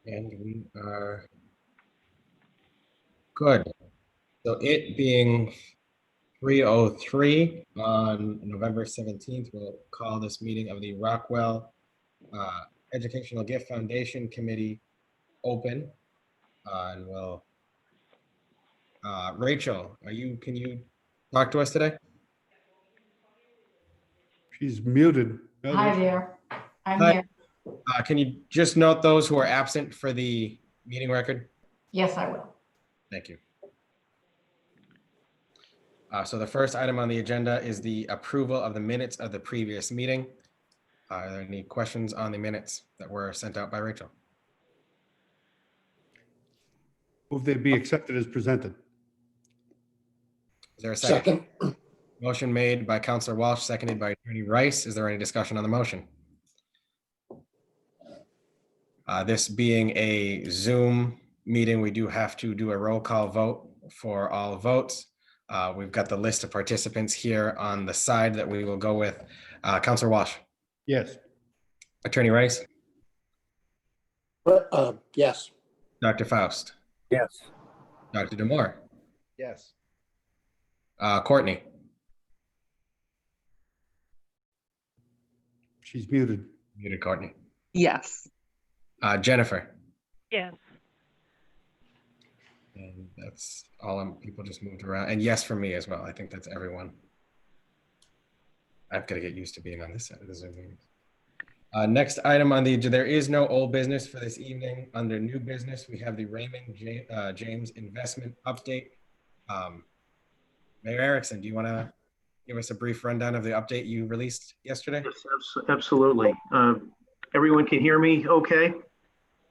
And we are good. So it being 3:03 on November 17th, we'll call this meeting of the Rockwell Educational Gift Foundation Committee open. And we'll, Rachel, can you talk to us today? She's muted. Oh, Hi there she- there, I'm Hi. here. Can you just note those who are absent for the meeting record? Yes, I will. Thank you. So the first item on the agenda is the approval of the minutes of the previous meeting. Are there any questions on the minutes that were sent out by Rachel? Move they be accepted as presented. Is there a second? Motion made by Counselor Walsh, seconded by Attorney Rice. Is there any discussion on the motion? This being a Zoom meeting, we do have to do a roll call vote for all votes. We've got the list of participants here on the side that we will go with. Counselor Walsh, Yes. Attorney Rice, Yes. Dr. Faust, Yes. Dr. Damour, Yes. Courtney, She's muted. muted Courtney, Yes. Jennifer, Yes. and that's all. People just moved around, and yes for me as well. I think that's everyone. I've got to get used to being on this side of the Zoom meetings. Next item on the agenda, there is no old business for this evening. Under new business, we have the Raymond James investment update. Mayor Erickson, do you want to give us a brief rundown of the update you released yesterday? Yes, absolutely. Everyone can hear me okay?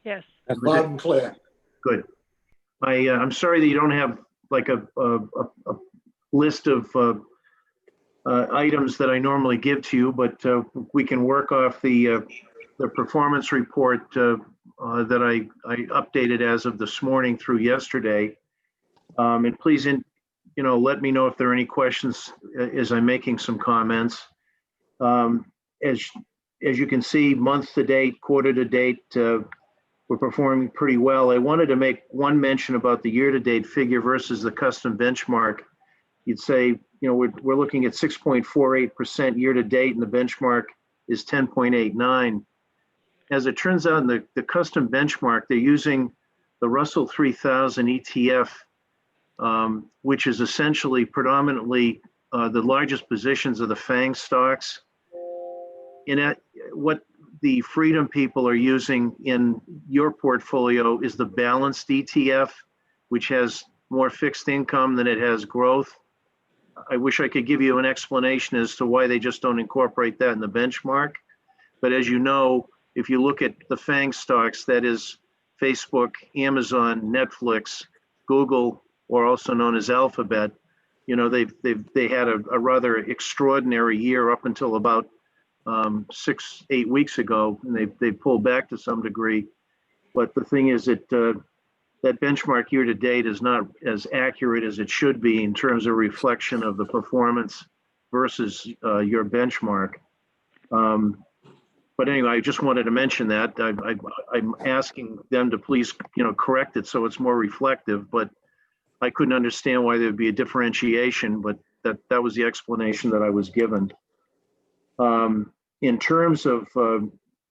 Yes. Loud and clear. Good. I'm sorry that you don't have like a list of items that I normally give to you, but we can work off the performance report that I updated as of this morning through yesterday. And please, let me know if there are any questions as I'm making some comments. As you can see, month to date, quarter to date, we're performing pretty well. I wanted to make one mention about the year-to-date figure versus the custom benchmark. You'd say, we're looking at 6.48% year-to-date, and the benchmark is 10.89. As it turns out, in the custom benchmark, they're using the Russell 3000 ETF, which is essentially predominantly the largest positions of the FANG stocks. And what the Freedom people are using in your portfolio is the balanced ETF, which has more fixed income than it has growth. I wish I could give you an explanation as to why they just don't incorporate that in the benchmark. But as you know, if you look at the FANG stocks, that is Facebook, Amazon, Netflix, Google, or also known as Alphabet, they had a rather extraordinary year up until about 6-8 weeks ago, and they pulled back to some degree. But the thing is that that benchmark year to date is not as accurate as it should be in terms of reflection of the performance versus your benchmark. But anyway, I just wanted to mention that. I'm asking them to please, correct it so it's more reflective, but I couldn't understand why there'd be a differentiation, but that was the explanation that I was given. In terms of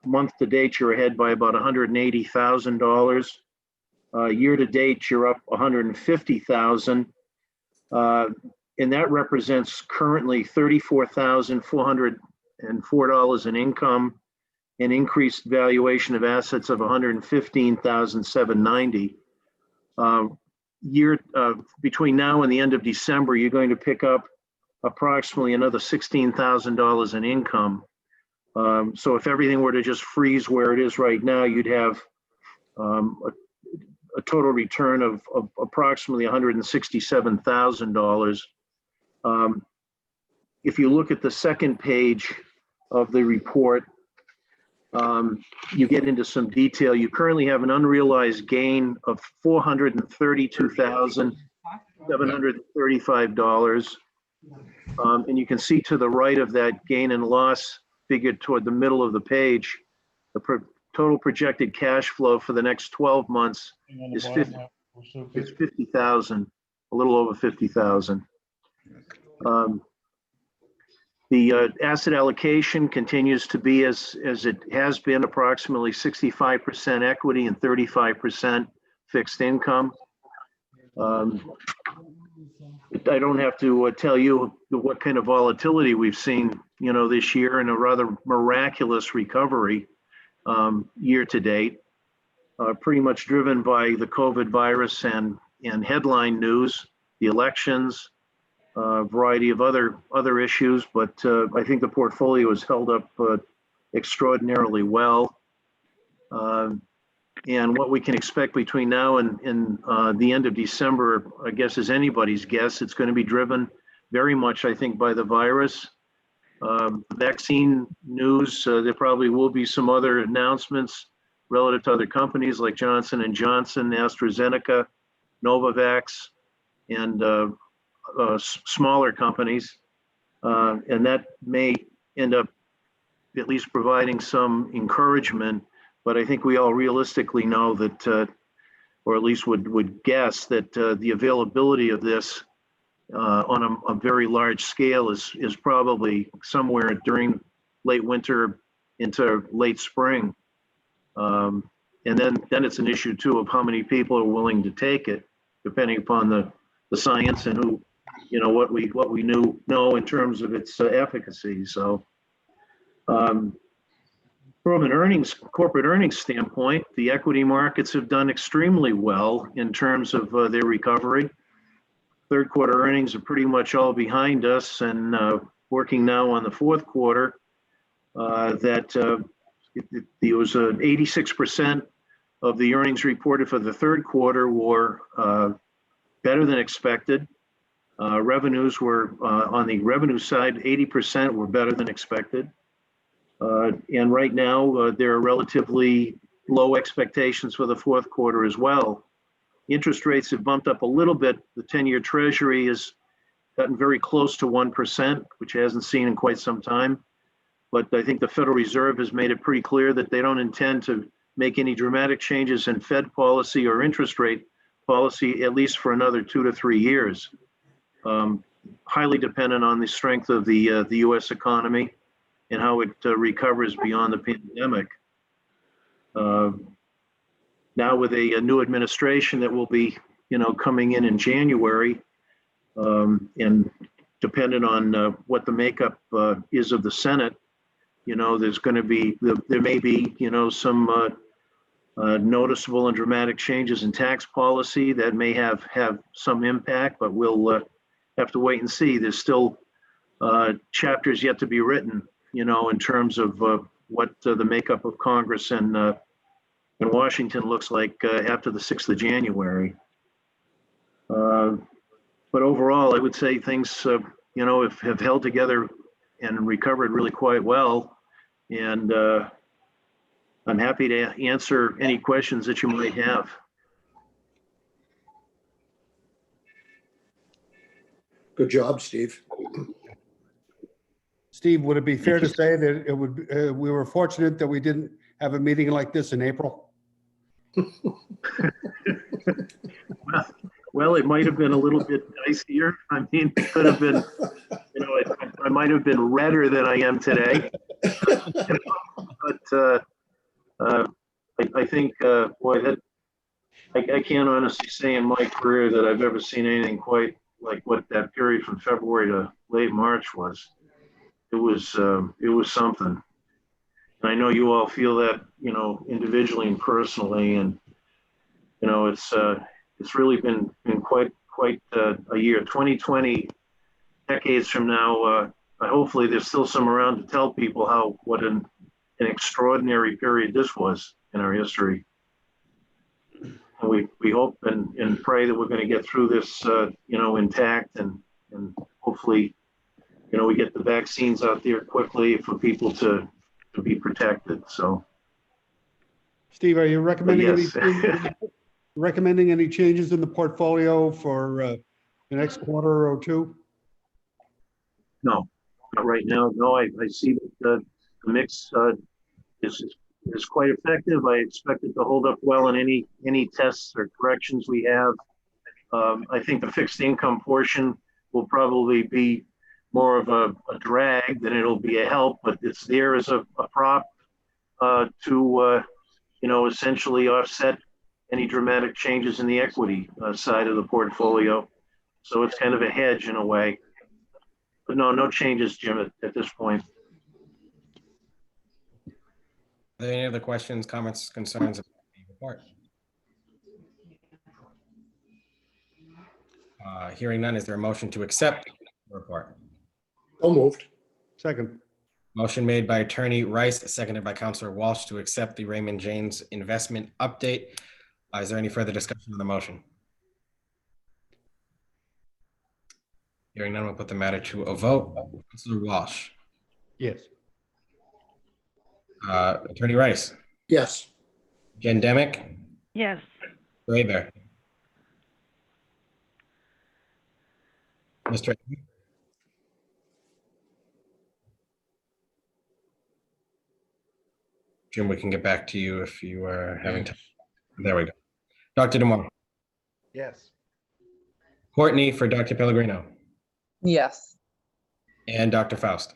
month to date, you're ahead by about $180,000. Year to date, you're up $150,000. And that represents currently $34,404 in income, an increased valuation of assets of $115,790. Between now and the end of December, you're going to pick up approximately another $16,000 in income. So if everything were to just freeze where it is right now, you'd have a total return of approximately $167,000. If you look at the second page of the report, you get into some detail. You currently have an unrealized gain of $432,735. And you can see to the right of that gain and loss figured toward the middle of the page, the total projected cash flow for the next 12 months is 50,000, a little over 50,000. The asset allocation continues to be as it has been, approximately 65% equity and 35% fixed income. I don't have to tell you what kind of volatility we've seen, this year, and a rather miraculous recovery year to date, pretty much driven by the COVID virus and headline news, the elections, a variety of other issues, but I think the portfolio has held up extraordinarily well. And what we can expect between now and the end of December, I guess, is anybody's guess. It's going to be driven very much, I think, by the virus. Vaccine news, there probably will be some other announcements relative to other companies like Johnson & Johnson, AstraZeneca, Novavax, and smaller companies. And that may end up at least providing some encouragement. But I think we all realistically know that, or at least would guess that the availability of this on a very large scale is probably somewhere during late winter into late spring. And then it's an issue too of how many people are willing to take it, depending upon the science and who, what we know in terms of its efficacy. So from an corporate earnings standpoint, the equity markets have done extremely well in terms of their recovery. Third quarter earnings are pretty much all behind us, and working now on the fourth quarter, it was 86% of the earnings reported for the third quarter were better than expected. Revenues were, on the revenue side, 80% were better than expected. And right now, there are relatively low expectations for the fourth quarter as well. Interest rates have bumped up a little bit. The 10-year Treasury has gotten very close to 1%, which it hasn't seen in quite some time. But I think the Federal Reserve has made it pretty clear that they don't intend to make any dramatic changes in Fed policy or interest rate policy, at least for another 2 to 3 years. Highly dependent on the strength of the U.S. economy and how it recovers beyond the pandemic. Now with a new administration that will be, coming in January, and dependent on what the makeup is of the Senate, there's going to be, there may be, some noticeable and dramatic changes in tax policy that may have some impact, but we'll have to wait and see. There's still chapters yet to be written, in terms of what the makeup of Congress and Washington looks like after the 6th of January. But overall, I would say things, have held together and recovered really quite well. And I'm happy to answer any questions that you might have. Good job, Steve. Steve, would it be fair to say that it would, we were fortunate that we didn't have a meeting like this in April? Well, it might have been a little bit icier. I mean, it could have been, I might have been redder than I am today. But I think, boy, I can't honestly say in my career that I've ever seen anything quite like what that period from February to late March was. It was something. And I know you all feel that, individually and personally, and it's really been quite a year. 2020, decades from now, hopefully there's still some around to tell people what an extraordinary period this was in our history. And we hope and pray that we're going to get through this, intact, and hopefully, we get the vaccines out there quickly for people to be protected. So, Steve, are you recommending yes. recommending any changes in the portfolio for the next quarter or two? No, not right now. No, I see that the mix is is quite effective. I expect it to hold up well in any tests or corrections we have. I think the fixed income portion will probably be more of a drag than it'll be a help, but it's there as a prop to essentially offset any dramatic changes in the equity side of the portfolio. So it's kind of a hedge in a way. But no changes, Jim, at this point. Are there any other questions, comments, concerns about the report? Hearing none, is there a motion to accept the report? So moved. Second. Motion made by Attorney Rice, seconded by Counselor Walsh to accept the Raymond James investment update. Is there any further discussion on the motion? Hearing none, we'll put the matter to a vote. Counselor Walsh. Yes. Attorney Rice. Yes. Jen Demick. Yes. Ray Bear. Mr. Jim, we can get back to you if you are having time. There we go. Dr. Damour. Yes. Courtney for Dr. Pellegrino. Yes. And Dr. Faust.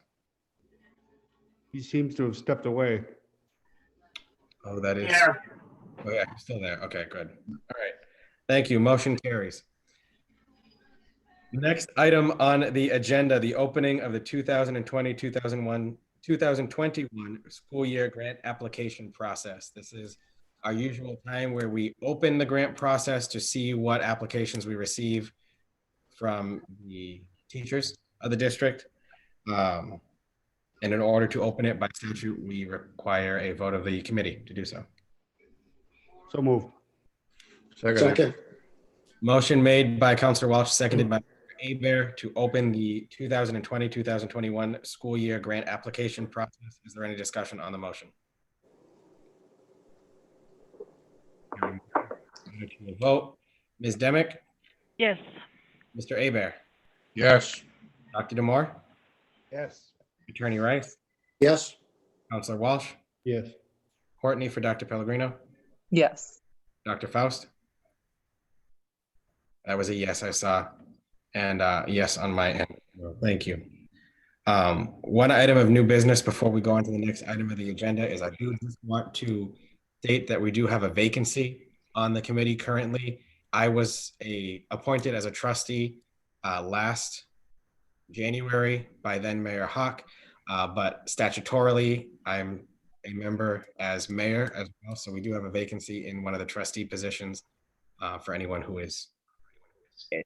He seems to have stepped away. Oh, that is. Oh, yeah, he's still there. Okay, good. All right. Thank you. Motion carries. Next item on the agenda, the opening of the 2020-2021 school year grant application process. This is our usual time where we open the grant process to see what applications we receive from the teachers of the district. And in order to open it by statute, we require a vote of the committee to do so. So moved. Second. Motion made by Counselor Walsh, seconded by Abear to open the 2020-2021 school year grant application process. Is there any discussion on the motion? Vote. Ms. Demick, Yes. Mr. Abear, Yes. Dr. Damour, Yes. Attorney Rice, Yes. Counselor Walsh, Yes. Courtney for Dr. Pellegrino, Yes. Dr. Faust. That was a yes, I saw. And yes on my end. Thank you. One item of new business before we go on to the next item of the agenda is I do just want to state that we do have a vacancy on the committee currently. I was appointed as a trustee last January by then Mayor Hawk, but statutorily I'm a member as mayor as well. So we do have a vacancy in one of the trustee positions. For anyone who is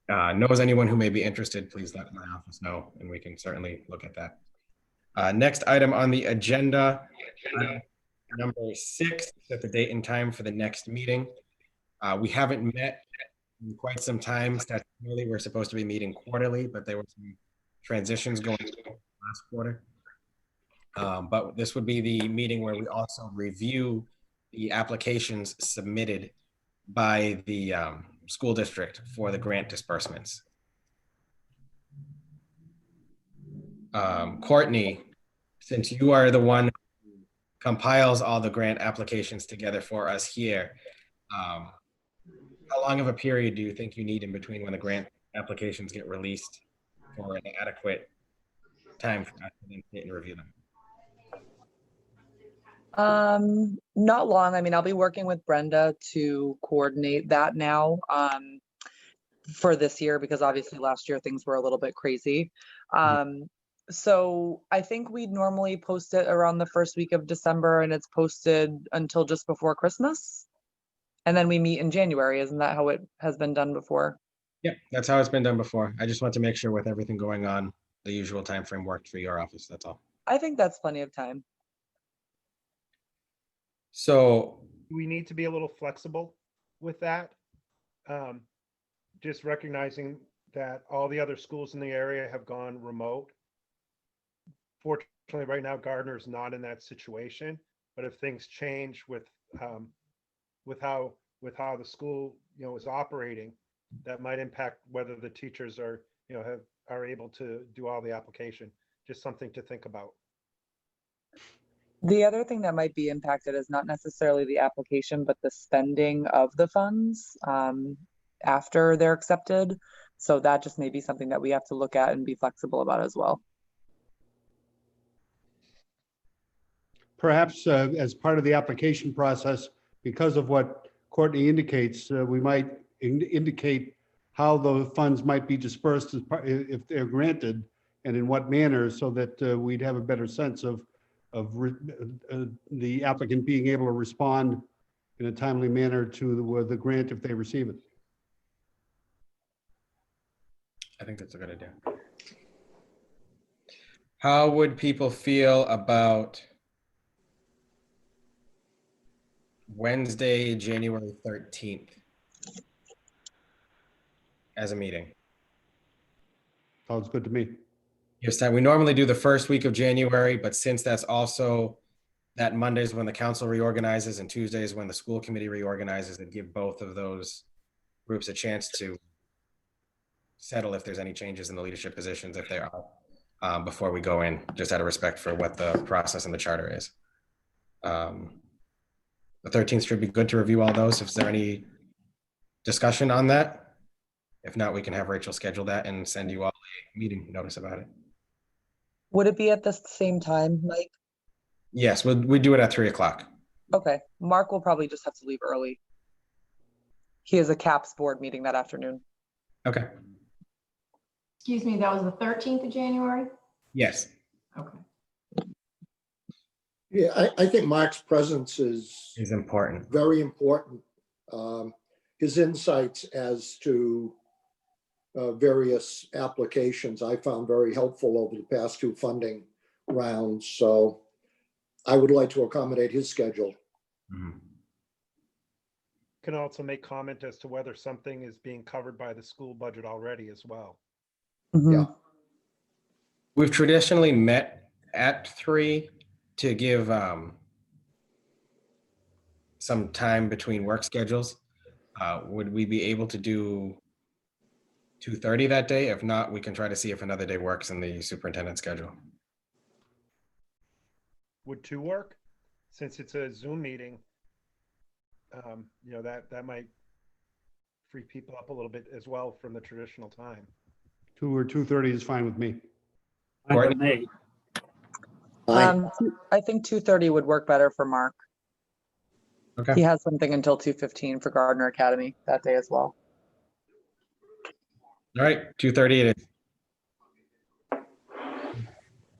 knows anyone who may be interested, please let my office know and we can certainly look at that. Next item on the agenda, number 6, set the date and time for the next meeting. We haven't met in quite some time. Statutorily, we're supposed to be meeting quarterly, but there were some transitions going on last quarter. But this would be the meeting where we also review the applications submitted by the school district for the grant disbursements. Courtney, since you are the one who compiles all the grant applications together for us here, how long of a period do you think you need in between when the grant applications get released for an adequate time for us to then sit and review them? Not long. I mean, I'll be working with Brenda to coordinate that now, for this year, because obviously last year things were a little bit crazy. So I think we'd normally post it around the first week of December and it's posted until just before Christmas. And then we meet in January. Isn't that how it has been done before? Yeah, that's how it's been done before. I just want to make sure with everything going on, the usual time frame worked for your office. That's all. I think that's plenty of time. So We need to be a little flexible with that. Just recognizing that all the other schools in the area have gone remote. Fortunately, right now, Gardner is not in that situation. But if things change with how the school is operating, that might impact whether the teachers are are able to do all the application. Just something to think about. The other thing that might be impacted is not necessarily the application, but the spending of the funds after they're accepted. So that just may be something that we have to look at and be flexible about as well. Perhaps as part of the application process, because of what Courtney indicates, we might indicate how the funds might be dispersed if they're granted and in what manner, so that we'd have a better sense of the applicant being able to respond in a timely manner to the grant if they receive it. I think that's a good idea. How would people feel about Wednesday, January 13th as a meeting? Sounds good to me. Yes, time. We normally do the first week of January, but since that's also that Monday is when the council reorganizes and Tuesday is when the school committee reorganizes, and give both of those groups a chance to settle if there's any changes in the leadership positions, if there are, before we go in, just out of respect for what the process in the charter is. The 13th should be good to review all those. Is there any discussion on that? If not, we can have Rachel schedule that and send you all a meeting notice about it. Would it be at the same time, Mike? Yes, we do it at 3 o'clock. Okay, Mark will probably just have to leave early. He has a CAPS board meeting that afternoon. Okay. Excuse me, that was the 13th of January? Yes. Okay. Yeah, I think Mark's presence is Is important. very important. His insights as to various applications I found very helpful over the past two funding rounds. So I would like to accommodate his schedule. Mhm. Can also make comment as to whether something is being covered by the school budget already as well. Mhm. Yeah. We've traditionally met at 3 to give some time between work schedules. Would we be able to do 2:30 that day? If not, we can try to see if another day works in the superintendent's schedule. Would 2 work? Since it's a Zoom meeting, that might free people up a little bit as well from the traditional time. 2 or 2:30 is fine with me. Courtney? Aye. I think 2:30 would work better for Mark. Okay. He has something until 2:15 for Gardner Academy that day as well. All right, 2:30 it is.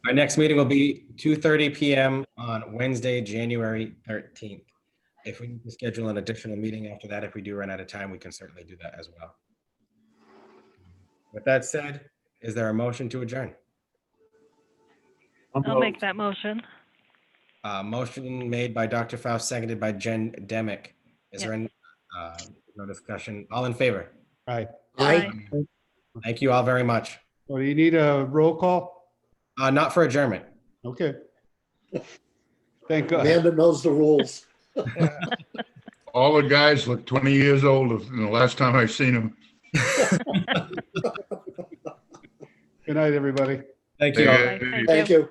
Our next meeting will be 2:30 p.m. on Wednesday, January 13th. If we need to schedule an additional meeting after that, if we do run out of time, we can certainly do that as well. With that said, is there a motion to adjourn? I'll make that motion. Motion made by Dr. Faust, seconded by Jen Demick. Is Yeah. there any no discussion? All in favor? All right. Aye. Thank you all very much. So do you need a roll call? Not for adjournment. Okay. Thank God. Amanda knows the rules. All the guys look 20 years older than the last time I seen them. Good night, everybody. Thank you all. Thank you.